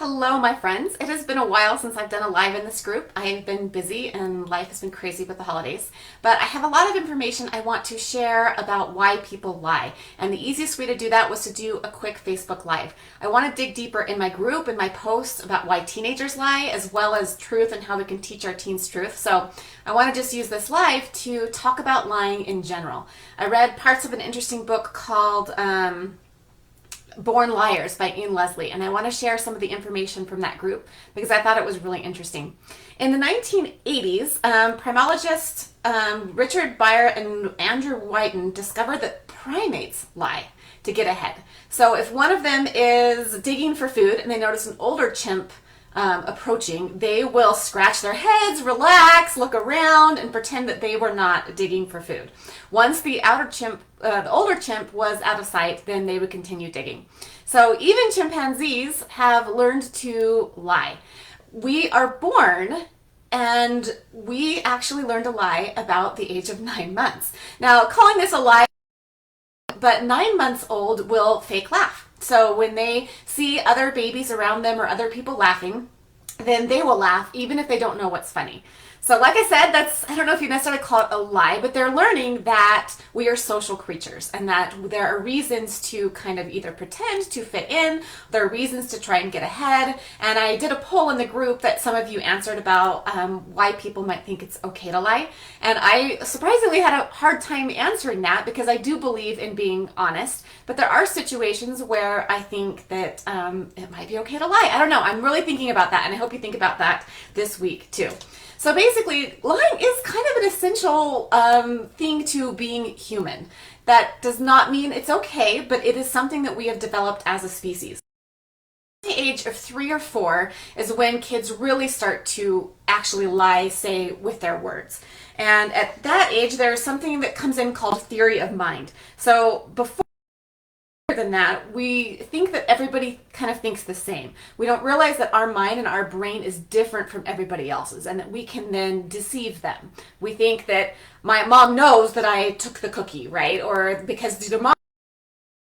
Hello, my friends. It has been a while since I've done a live in this group. I have been busy and life has been crazy with the holidays, but I have a lot of information I want to share about why people lie. And the easiest way to do that was to do a quick Facebook Live. I want to dig deeper in my group and my posts about why teenagers lie, as well as truth and how we can teach our teens truth. So I want to just use this live to talk about lying in general. I read parts of an interesting book called Born Liars by Ian Leslie, and I want to share some of the information from that group because I thought it was really interesting. In the 1980s, primologists Richard Beyer and Andrew Whiten discovered that primates lie to get ahead. So if one of them is digging for food and they notice an older chimp approaching, they will scratch their heads, relax, look around, and pretend that they were not digging for food. Once the older chimp was out of sight, then they would continue digging. So even chimpanzees have learned to lie. We are born and we actually learn to lie about the age of 9 months. Now, calling this a lie, but 9 months old will fake laugh. So when they see other babies around them or other people laughing, then they will laugh even if they don't know what's funny. So like I said, I don't know if you necessarily call it a lie, but they're learning that we are social creatures and that there are reasons to kind of either pretend to fit in, there are reasons to try and get ahead. And I did a poll in the group that some of you answered about why people might think it's okay to lie. And I surprisingly had a hard time answering that because I do believe in being honest, but there are situations where I think that it might be okay to lie. I don't know. I'm really thinking about that, and I hope you think about that this week too. So basically, lying is kind of an essential thing to being human. That does not mean it's okay, but it is something that we have developed as a species. The age of 3 or 4 is when kids really start to actually lie, say, with their words. And at that age, there's something that comes in called theory of mind. So before than that, we think that everybody kind of thinks the same. We don't realize that our mind and our brain is different from everybody else's and that we can then deceive them. We think that my mom knows that I took the cookie, right? Or because your mom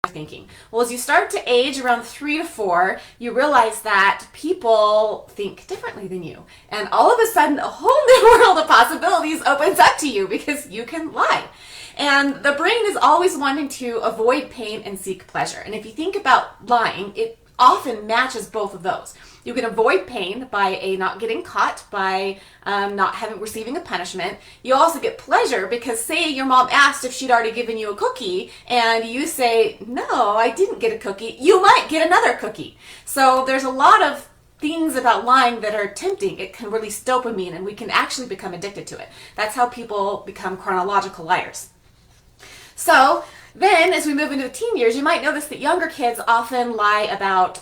thinking. Well, as you start to age around 3 to 4, you realize that people think differently than you. And all of a sudden, a whole new world of possibilities opens up to you because you can lie. And the brain is always wanting to avoid pain and seek pleasure. And if you think about lying, it often matches both of those. You can avoid pain by not getting caught, by not receiving a punishment. You also get pleasure because say your mom asked if she'd already given you a cookie and you say, no, I didn't get a cookie. You might get another cookie. So there's a lot of things about lying that are tempting. It can release dopamine and we can actually become addicted to it. That's how people become chronological liars. So then as we move into the teen years, you might notice that younger kids often lie about,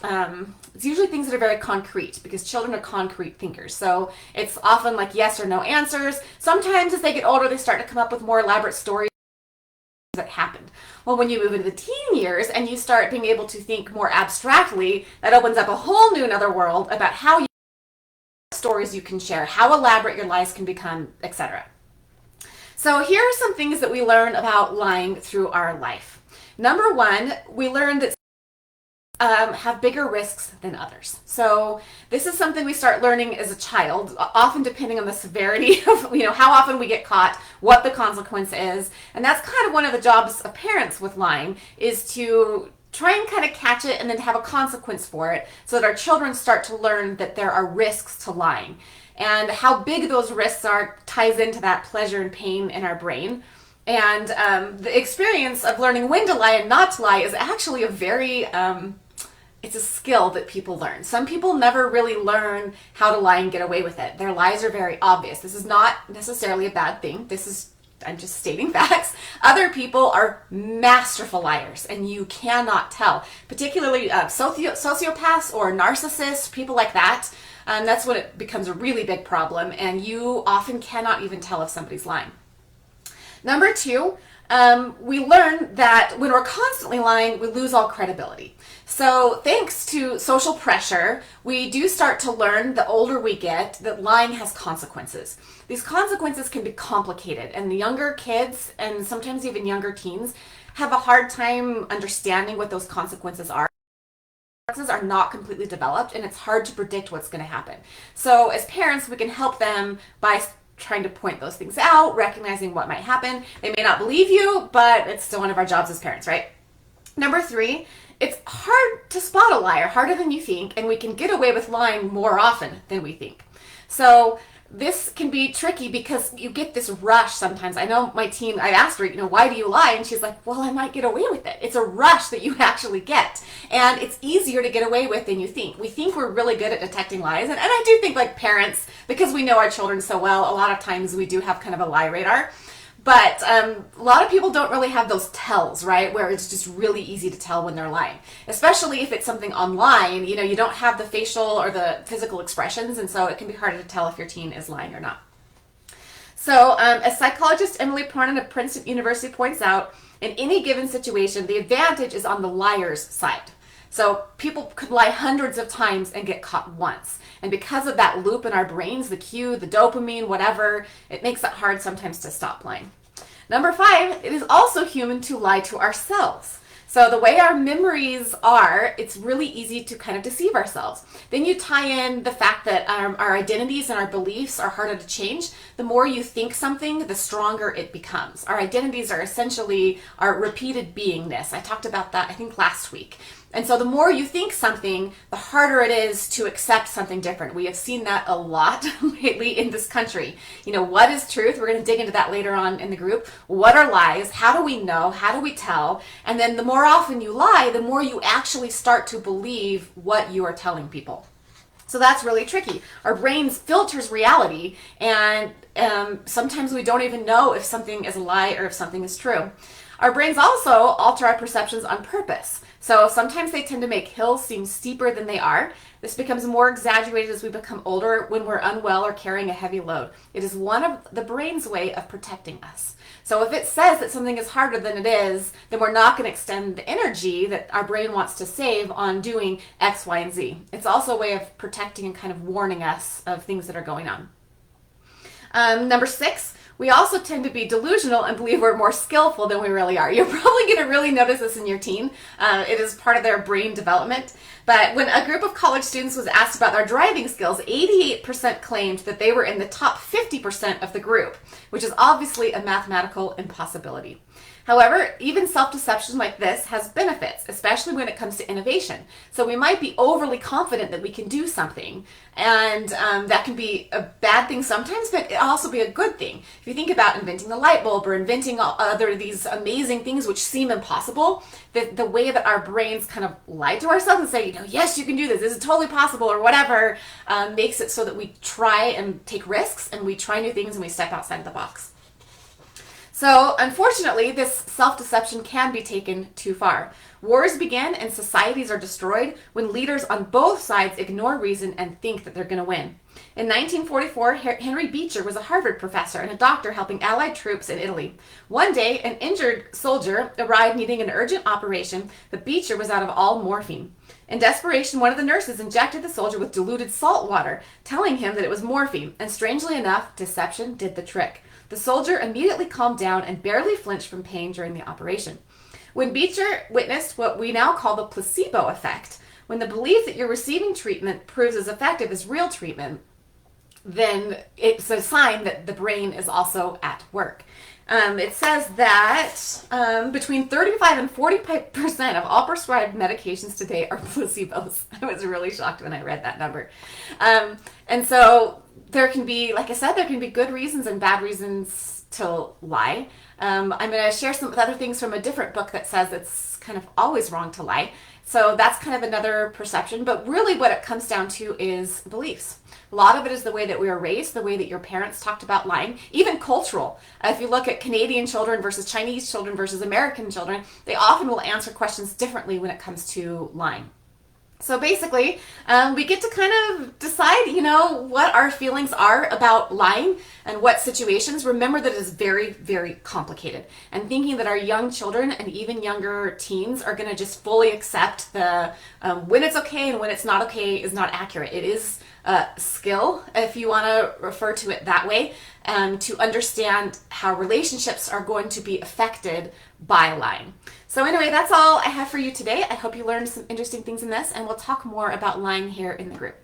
it's usually things that are very concrete because children are concrete thinkers. So it's often like yes or no answers. Sometimes as they get older, they start to come up with more elaborate stories that happened. Well, when you move into the teen years and you start being able to think more abstractly, that opens up a whole new another world about how stories you can share, how elaborate your lies can become, etc. So here are some things that we learn about lying through our life. Number one, we learned that have bigger risks than others. So this is something we start learning as a child, often depending on the severity of, how often we get caught, what the consequence is. And that's kind of one of the jobs of parents with lying, is to try and kind of catch it and then have a consequence for it so that our children start to learn that there are risks to lying. And how big those risks are ties into that pleasure and pain in our brain. And the experience of learning when to lie and not to lie is actually a very, it's a skill that people learn. Some people never really learn how to lie and get away with it. Their lies are very obvious. This is not necessarily a bad thing. I'm just stating facts. Other people are masterful liars, and you cannot tell. Particularly sociopaths or narcissists, people like that. That's when it becomes a really big problem, and you often cannot even tell if somebody's lying. Number 2, we learn that when we're constantly lying, we lose all credibility. So thanks to social pressure, we do start to learn the older we get that lying has consequences. These consequences can be complicated, and the younger kids and sometimes even younger teens have a hard time understanding what those consequences are. are not completely developed, and it's hard to predict what's going to happen. So as parents, we can help them by trying to point those things out, recognizing what might happen. They may not believe you, but it's still one of our jobs as parents, right? Number 3, it's hard to spot a liar, harder than you think, and we can get away with lying more often than we think. So this can be tricky because you get this rush sometimes. I know my teen, I asked her, why do you lie? And she's like, well, I might get away with it. It's a rush that you actually get. And it's easier to get away with than you think. We think we're really good at detecting lies. And I do think, like parents, because we know our children so well, a lot of times we do have kind of a lie radar. But a lot of people don't really have those tells, right? Where it's just really easy to tell when they're lying. Especially if it's something online, you don't have the facial or the physical expressions, and so it can be harder to tell if your teen is lying or not. So as psychologist Emily Parnan of Princeton University points out, in any given situation, the advantage is on the liar's side. So people could lie hundreds of times and get caught once. And because of that loop in our brains, the cue, the dopamine, whatever, it makes it hard sometimes to stop lying. Number 5, it is also human to lie to ourselves. So the way our memories are, it's really easy to kind of deceive ourselves. Then you tie in the fact that our identities and our beliefs are harder to change. The more you think something, the stronger it becomes. Our identities are essentially our repeated beingness. I talked about that, I think, last week. And so the more you think something, the harder it is to accept something different. We have seen that a lot lately in this country. What is truth? We're going to dig into that later on in the group. What are lies? How do we know? How do we tell? And then the more often you lie, the more you actually start to believe what you are telling people. So that's really tricky. Our brains filters reality, and sometimes we don't even know if something is a lie or if something is true. Our brains also alter our perceptions on purpose. So sometimes they tend to make hills seem steeper than they are. This becomes more exaggerated as we become older, when we're unwell or carrying a heavy load. It is one of the brain's way of protecting us. So if it says that something is harder than it is, then we're not going to extend the energy that our brain wants to save on doing X, Y, and Z. It's also a way of protecting and kind of warning us of things that are going on. Number 6, we also tend to be delusional and believe we're more skillful than we really are. You're probably going to really notice this in your teen. It is part of their brain development. But when a group of college students was asked about their driving skills, 88% claimed that they were in the top 50% of the group, which is obviously a mathematical impossibility. However, even self-deception like this has benefits, especially when it comes to innovation. So we might be overly confident that we can do something, and that can be a bad thing sometimes, but it also be a good thing. If you think about inventing the light bulb or inventing other these amazing things which seem impossible, the way that our brains kind of lie to ourselves and say, yes, you can do this, this is totally possible, or whatever, makes it so that we try and take risks, and we try new things, and we step outside the box. So, unfortunately, this self-deception can be taken too far. Wars begin and societies are destroyed when leaders on both sides ignore reason and think that they're going to win. In 1944, Henry Beecher was a Harvard professor and a doctor helping Allied troops in Italy. One day, an injured soldier arrived needing an urgent operation, but Beecher was out of all morphine. In desperation, one of the nurses injected the soldier with diluted salt water, telling him that it was morphine, and strangely enough, deception did the trick. The soldier immediately calmed down and barely flinched from pain during the operation. When Beecher witnessed what we now call the placebo effect, when the belief that you're receiving treatment proves as effective as real treatment, then it's a sign that the brain is also at work. It says that between 35 and 40% of all prescribed medications today are placebos. I was really shocked when I read that number. And so there can be, like I said, there can be good reasons and bad reasons to lie. I'm going to share some other things from a different book that says it's kind of always wrong to lie. So that's kind of another perception. But really what it comes down to is beliefs. A lot of it is the way that we were raised, the way that your parents talked about lying, even cultural. If you look at Canadian children versus Chinese children versus American children, they often will answer questions differently when it comes to lying. So basically, we get to kind of decide, what our feelings are about lying and what situations. Remember that it is very, very complicated. And thinking that our young children and even younger teens are going to just fully accept the when it's okay and when it's not okay is not accurate. It is a skill, if you want to refer to it that way, to understand how relationships are going to be affected by lying. So anyway, that's all I have for you today. I hope you learned some interesting things in this, and we'll talk more about lying here in the group.